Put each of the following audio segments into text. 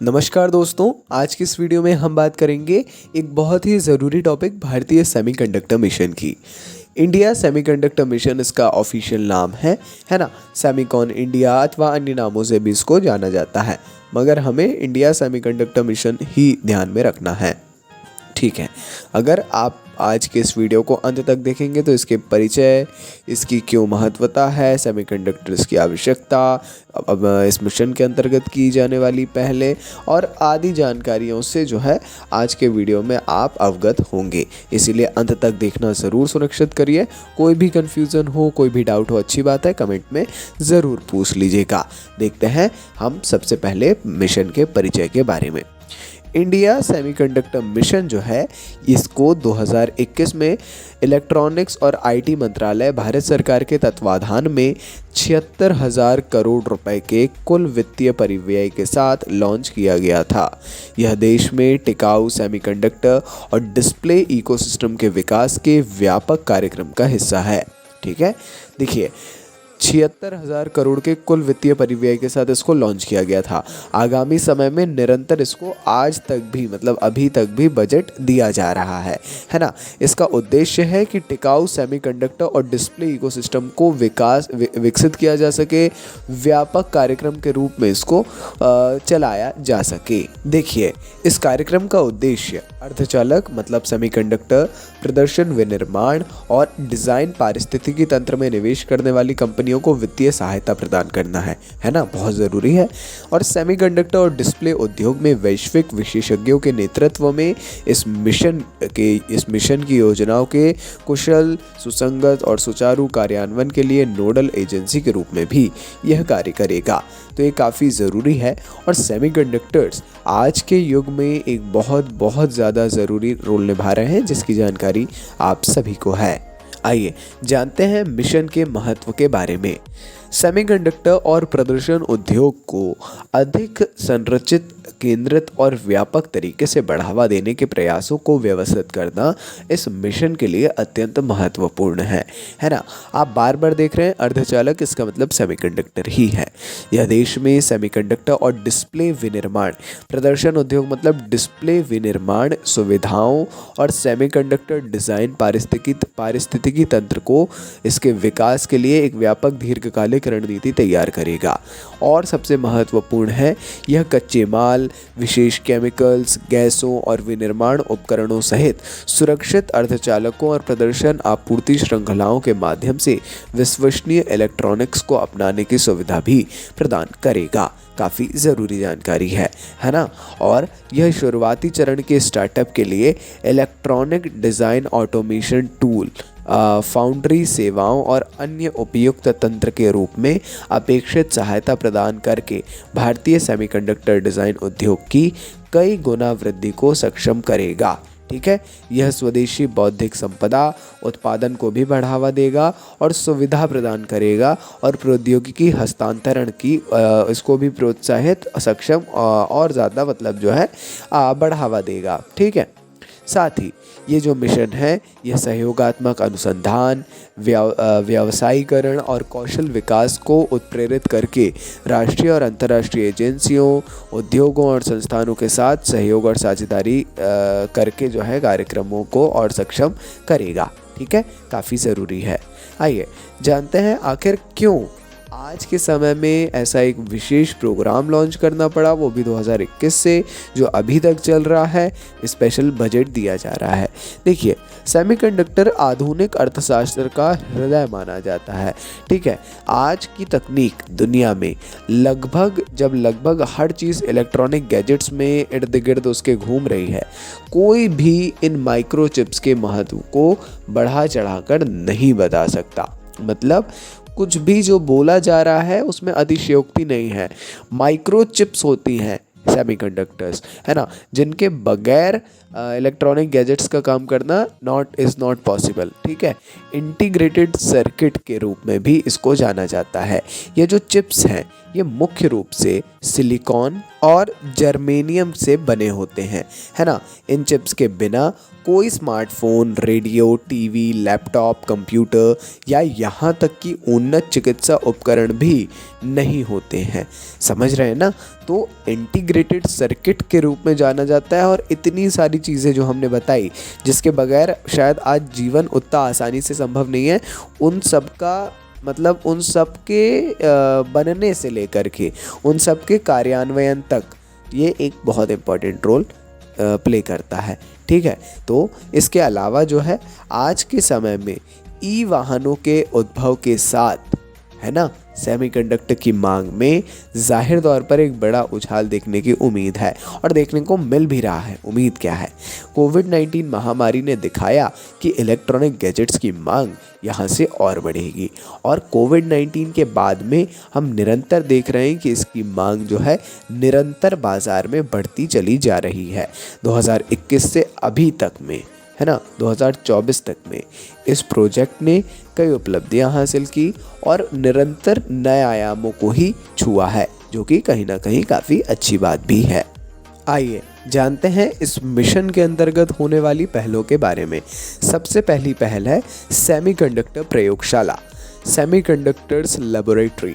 नमस्कार दोस्तों, आज की इस वीडियो में हम बात करेंगे एक बहुत ही ज़रूरी टॉपिक भारतीय सेमीकंडक्टर मिशन की। इंडिया सेमीकंडक्टर मिशन इसका ऑफिशियल नाम है ना। सेमीकॉन इंडिया अथवा अन्य नामों से भी इसको जाना जाता है, मगर हमें इंडिया सेमीकंडक्टर मिशन ही ध्यान में रखना है। ठीक है, अगर आप आज के इस वीडियो को अंत तक देखेंगे तो इसके परिचय, इसकी क्यों महत्वता है, सेमीकंडक्टर्स की आवश्यकता, अब इस मिशन के अंतर्गत की जाने वाली पहले और आदि जानकारियों से जो है आज के वीडियो में आप अवगत होंगे। इसीलिए अंत तक देखना ज़रूर सुनिश्चित करिए। कोई भी कन्फ्यूज़न हो, कोई भी डाउट हो, अच्छी बात है, कमेंट में ज़रूर पूछ लीजिएगा। देखते हैं हम सबसे पहले मिशन के परिचय के बारे में। इंडिया सेमीकंडक्टर मिशन जो है, इसको 2021 में इलेक्ट्रॉनिक्स और आईटी मंत्रालय भारत सरकार के तत्वाधान में 76,000 करोड़ रुपए के कुल वित्तीय परिव्यय के साथ लॉन्च किया गया था। यह देश में टिकाऊ सेमीकंडक्टर और डिस्प्ले इकोसिस्टम के विकास के व्यापक कार्यक्रम का हिस्सा है। ठीक है, देखिए 76,000 करोड़ के कुल वित्तीय परिव्यय के साथ इसको लॉन्च किया गया था। आगामी समय में निरंतर इसको आज तक भी मतलब अभी तक भी बजट दिया जा रहा है ना। इसका उद्देश्य है कि टिकाऊ सेमीकंडक्टर और डिस्प्ले इकोसिस्टम को विकसित किया जा सके, व्यापक कार्यक्रम के रूप में इसको चलाया जा सके। देखिए, इस कार्यक्रम का उद्देश्य अर्धचालक मतलब सेमीकंडक्टर प्रदर्शन विनिर्माण और डिज़ाइन पारिस्थितिकी तंत्र में निवेश करने वाली कंपनियों को वित्तीय सहायता प्रदान करना है ना, बहुत ज़रूरी है। और सेमीकंडक्टर और डिस्प्ले उद्योग में वैश्विक विशेषज्ञों के नेतृत्व में इस मिशन की योजनाओं के कुशल, सुसंगत और सुचारू कार्यान्वयन के लिए नोडल एजेंसी के रूप में भी यह कार्य करेगा। तो ये काफ़ी ज़रूरी है और सेमीकंडक्टर्स आज के युग में एक बहुत ज़्यादा ज़रूरी रोल निभा रहे हैं, जिसकी जानकारी आप सभी को है। आइए जानते हैं मिशन के महत्व के बारे में। सेमीकंडक्टर और प्रदर्शन उद्योग को अधिक संरचित, केंद्रित और व्यापक तरीके से बढ़ावा देने के प्रयासों को व्यवस्थित करना इस मिशन के लिए अत्यंत महत्वपूर्ण है ना। आप बार बार देख रहे हैं अर्धचालक, इसका मतलब सेमीकंडक्टर ही है। यह देश में सेमीकंडक्टर और डिस्प्ले विनिर्माण, प्रदर्शन उद्योग मतलब डिस्प्ले विनिर्माण सुविधाओं और सेमीकंडक्टर डिज़ाइन पारिस्थितिकी तंत्र को इसके विकास के लिए एक व्यापक दीर्घकालिक रणनीति तैयार करेगा। और सबसे महत्वपूर्ण है, यह कच्चे माल, विशेष केमिकल्स, गैसों और विनिर्माण उपकरणों सहित सुरक्षित अर्धचालकों और प्रदर्शन आपूर्ति श्रृंखलाओं के माध्यम से विश्वसनीय इलेक्ट्रॉनिक्स को अपनाने की सुविधा भी प्रदान करेगा। काफ़ी ज़रूरी जानकारी है ना। और यह शुरुआती चरण के स्टार्टअप के लिए electronic design automation tool, foundry सेवाओं और अन्य उपयुक्त तंत्र के रूप में अपेक्षित सहायता प्रदान करके भारतीय सेमीकंडक्टर डिज़ाइन उद्योग की कई गुना वृद्धि को सक्षम करेगा। ठीक है, यह स्वदेशी बौद्धिक संपदा उत्पादन को भी बढ़ावा देगा और सुविधा प्रदान करेगा और प्रौद्योगिकी हस्तांतरण की इसको भी प्रोत्साहित, सक्षम और ज़्यादा मतलब जो है बढ़ावा देगा। ठीक है, साथ ही ये जो मिशन है, यह सहयोगात्मक अनुसंधान, व्यावसायीकरण और कौशल विकास को उत्प्रेरित करके राष्ट्रीय और अंतर्राष्ट्रीय एजेंसियों, उद्योगों और संस्थानों के साथ सहयोग और साझेदारी करके जो है कार्यक्रमों को और सक्षम करेगा। ठीक है, काफ़ी ज़रूरी है। आइए जानते हैं आखिर क्यों आज के समय में ऐसा एक विशेष प्रोग्राम लॉन्च करना पड़ा, वो भी 2021 से जो अभी तक चल रहा है, स्पेशल बजट दिया जा रहा है। देखिए, सेमीकंडक्टर आधुनिक अर्थशास्त्र का हृदय माना जाता है। ठीक है, आज की तकनीक दुनिया में लगभग हर चीज़ इलेक्ट्रॉनिक गैजेट्स में इर्द गिर्द उसके घूम रही है। कोई भी इन माइक्रोचिप्स के महत्व को बढ़ा चढ़ाकर नहीं बता सकता। मतलब कुछ भी जो बोला जा रहा है उसमें अतिशयोक्ति नहीं है। माइक्रोचिप्स होती हैं सेमीकंडक्टर्स, है ना, जिनके बगैर इलेक्ट्रॉनिक गैजेट्स का काम करना इज़ नॉट पॉसिबल, ठीक है। इंटीग्रेटेड सर्किट के रूप में भी इसको जाना जाता है। ये जो चिप्स हैं ये मुख्य रूप से सिलिकॉन और जर्मेनियम से बने होते हैं, है ना। इन चिप्स के बिना कोई smartphone, radio, TV, laptop, computer या यहाँ तक कि उन्नत चिकित्सा उपकरण भी नहीं होते हैं, समझ रहे हैं ना। तो इंटीग्रेटेड सर्किट के रूप में जाना जाता है। और इतनी सारी चीज़ें जो हमने बताई जिसके बगैर शायद आज जीवन उतना आसानी से संभव नहीं है, उन सब का मतलब उन सब के बनने से लेकर के उन सब के कार्यान्वयन तक ये एक बहुत इम्पॉर्टेंट रोल प्ले करता है, ठीक है। तो इसके अलावा जो है आज के समय में ई वाहनों के उद्भव के साथ, है ना, सेमीकंडक्टर की मांग में जाहिर तौर पर एक बड़ा उछाल देखने की उम्मीद है और देखने को मिल भी रहा है। उम्मीद क्या है? कोविड-19 महामारी ने दिखाया कि इलेक्ट्रॉनिक गैजेट्स की मांग यहाँ से और बढ़ेगी और कोविड-19 के बाद में हम निरंतर देख रहे हैं कि इसकी मांग जो है निरंतर बाज़ार में बढ़ती चली जा रही है। 2021 से अभी तक में, है ना, 2024 तक में इस प्रोजेक्ट ने कई उपलब्धियां हासिल की और निरंतर नए आयामों को ही छुआ है, जो कि कहीं ना कहीं काफ़ी अच्छी बात भी है। आइए जानते हैं इस मिशन के अंतर्गत होने वाली पहलों के बारे में। सबसे पहली पहल है सेमीकंडक्टर प्रयोगशाला, सेमीकंडक्टर्स लैबोरेटरी।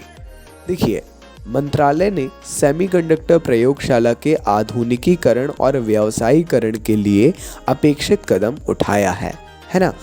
देखिए, मंत्रालय ने सेमीकंडक्टर प्रयोगशाला के आधुनिकीकरण और व्यावसायीकरण के लिए अपेक्षित कदम उठाया है ना।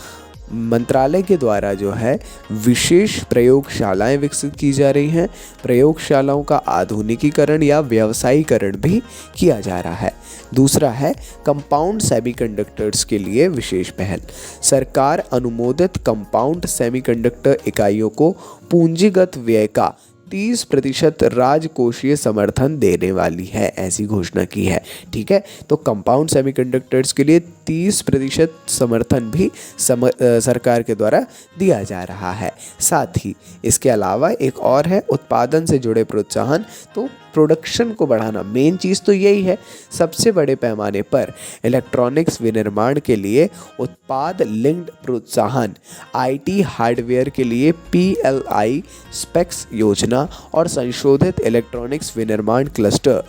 मंत्रालय के द्वारा जो है विशेष प्रयोगशालाएं विकसित की जा रही हैं। प्रयोगशालाओं का आधुनिकीकरण या व्यावसायीकरण भी किया जा रहा है। दूसरा है कंपाउंड सेमीकंडक्टर्स के लिए विशेष पहल। सरकार अनुमोदित कंपाउंड सेमीकंडक्टर इकाइयों को पूंजीगत व्यय का 30% राजकोषीय समर्थन देने वाली है, ऐसी घोषणा की है, ठीक है। तो कंपाउंड सेमीकंडक्टर्स के लिए 30% समर्थन भी सरकार के द्वारा दिया जा रहा है। साथ ही इसके अलावा एक और है उत्पादन से जुड़े प्रोत्साहन। तो प्रोडक्शन को बढ़ाना, मेन चीज़ तो यही है। सबसे बड़े पैमाने पर इलेक्ट्रॉनिक्स विनिर्माण के लिए उत्पाद लिंक्ड प्रोत्साहन, आईटी हार्डवेयर के लिए PLI स्पेक्स योजना और संशोधित इलेक्ट्रॉनिक्स विनिर्माण क्लस्टर,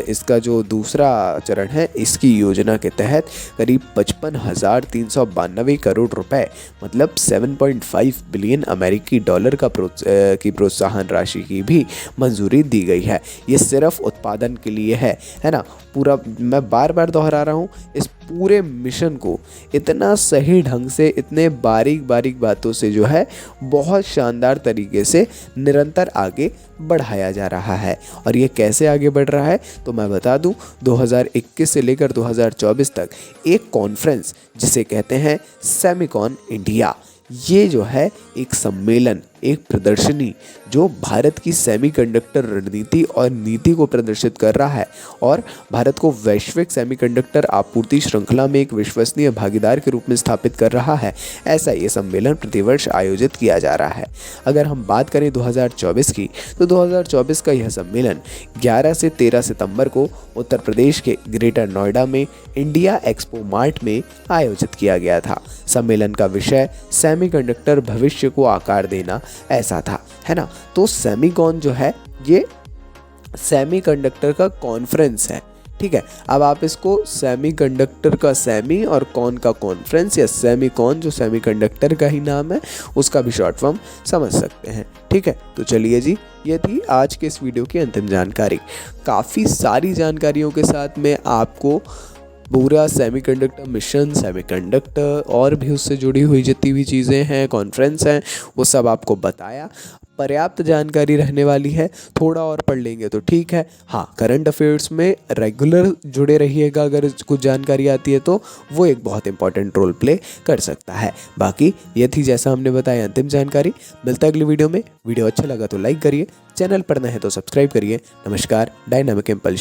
इसका जो दूसरा चरण है, इसकी योजना के तहत करीब 55,392 करोड़ रुपए, मतलब 7.5 बिलियन अमेरिकी डॉलर की प्रोत्साहन राशि की भी मंजूरी दी गई है। ये सिर्फ उत्पादन के लिए है ना। पूरा मैं बार बार दोहरा रहा हूँ, इस पूरे मिशन को इतना सही ढंग से, इतने बारीक बारीक बातों से जो है बहुत शानदार तरीके से निरंतर आगे बढ़ाया जा रहा है। और ये कैसे आगे बढ़ रहा है तो मैं बता दूं, 2021 से लेकर 2024 तक एक कॉन्फ्रेंस जिसे कहते हैं सेमिकॉन इंडिया, ये जो है एक सम्मेलन, एक प्रदर्शनी जो भारत की सेमीकंडक्टर रणनीति और नीति को प्रदर्शित कर रहा है और भारत को वैश्विक सेमीकंडक्टर आपूर्ति श्रृंखला में एक विश्वसनीय भागीदार के रूप में स्थापित कर रहा है। ऐसा ये सम्मेलन प्रतिवर्ष आयोजित किया जा रहा है। अगर हम बात करें 2024 की, तो 2024 का यह सम्मेलन 11 से 13 सितंबर को उत्तर प्रदेश के ग्रेटर नोएडा में इंडिया एक्सपो मार्ट में आयोजित किया गया था। सम्मेलन का विषय सेमीकंडक्टर भविष्य को आकार देना ऐसा था, है ना। तो सेमिकॉन जो है ये सेमीकंडक्टर का कॉन्फ्रेंस है, ठीक है। अब आप इसको सेमीकंडक्टर का सेमी और कॉन का कॉन्फ्रेंस या सेमिकॉन जो सेमीकंडक्टर का ही नाम है उसका भी शॉर्ट फॉर्म समझ सकते हैं, ठीक है। तो चलिए जी, ये थी आज के इस वीडियो की अंतिम जानकारी। काफ़ी सारी जानकारियों के साथ में आपको पूरा सेमीकंडक्टर मिशन, सेमीकंडक्टर और भी उससे जुड़ी हुई जितनी भी चीज़ें हैं, कॉन्फ्रेंस हैं, वो सब आपको बताया। पर्याप्त जानकारी रहने वाली है, थोड़ा और पढ़ लेंगे तो ठीक है। हाँ, करंट अफेयर्स में रेगुलर जुड़े रहिएगा, अगर कुछ जानकारी आती है तो वो एक बहुत इंपॉर्टेंट रोल प्ले कर सकता है। बाकी ये थी जैसा हमने बताया अंतिम जानकारी। मिलता है अगली वीडियो में। वीडियो अच्छा लगा तो लाइक करिए, चैनल पर नए हैं तो सब्सक्राइब करिए। नमस्कार, डायनामिक इम्पल्स।